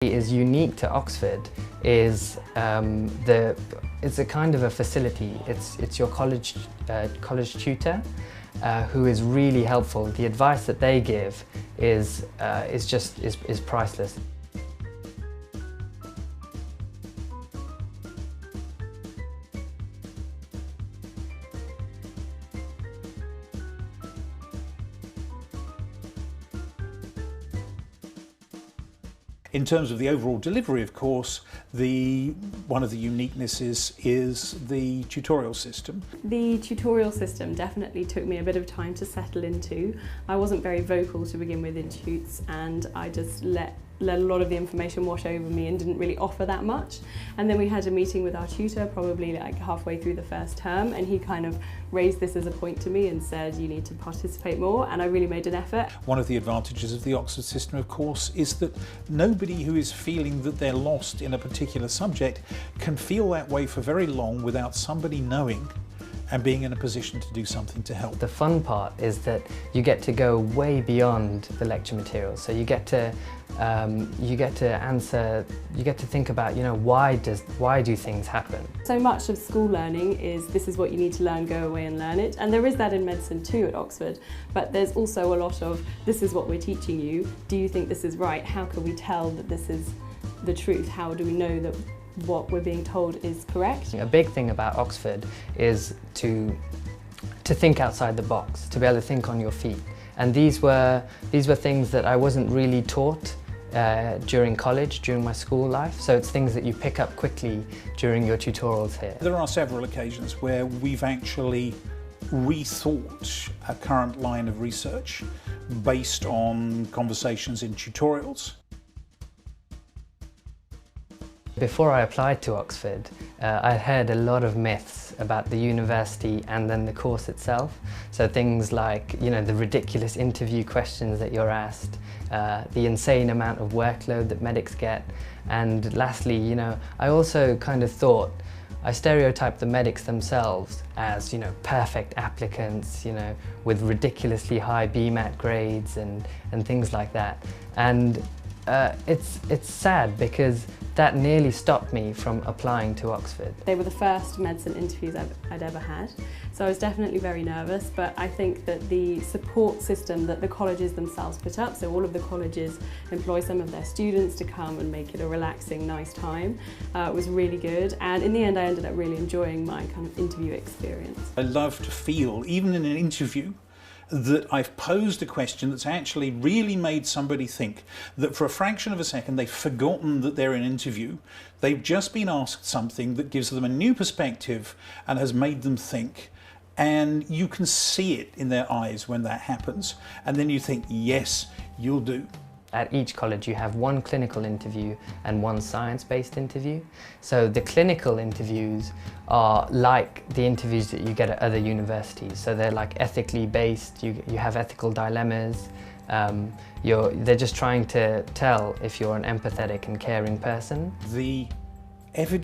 Is unique to Oxford is it's a kind of a facility. It's your college tutor who is really helpful. The advice that they give is priceless. In terms of the overall delivery, of course, one of the uniquenesses is the tutorial system. The tutorial system definitely took me a bit of time to settle into. I wasn't very vocal to begin with in tutes, and I just let a lot of the information wash over me and didn't really offer that much. And then we had a meeting with our tutor probably like halfway through the first term, and he kind of raised this as a point to me and said, you need to participate more, and I really made an effort. One of the advantages of the Oxford system, of course, is that nobody who is feeling that they're lost in a particular subject can feel that way for very long without somebody knowing and being in a position to do something to help. The fun part is that you get to go way beyond the lecture material. So you get to think about, why do things happen? So much of school learning is this is what you need to learn, go away and learn it. And there is that in medicine too at Oxford, but there's also a lot of this is what we're teaching you. Do you think this is right? How can we tell that this is the truth? How do we know that what we're being told is correct? A big thing about Oxford is to think outside the box, to be able to think on your feet. And these were things that I wasn't really taught during college, during my school life. So it's things that you pick up quickly during your tutorials here. There are several occasions where we've actually rethought a current line of research based on conversations in tutorials. Before I applied to Oxford, I heard a lot of myths about the university and then the course itself. So things like, the ridiculous interview questions that you're asked, the insane amount of workload that medics get, and lastly, I also kind of thought, I stereotyped the medics themselves as, perfect applicants, with ridiculously high BMAT grades and things like that. And it's sad because that nearly stopped me from applying to Oxford. They were the first medicine interviews I'd ever had, so I was definitely very nervous, but I think that the support system that the colleges themselves put up, so all of the colleges employ some of their students to come and make it a relaxing, nice time, was really good, and in the end I ended up really enjoying my kind of interview experience. I love to feel, even in an interview, that I've posed a question that's actually really made somebody think, that for a fraction of a second they've forgotten that they're in an interview. They've just been asked something that gives them a new perspective and has made them think. And you can see it in their eyes when that happens. And then you think, yes, you'll do. At each college you have one clinical interview and one science-based interview. So the clinical interviews are like the interviews that you get at other universities. So they're like ethically based, you have ethical dilemmas. They're just trying to tell if you're an empathetic and caring person. The evidence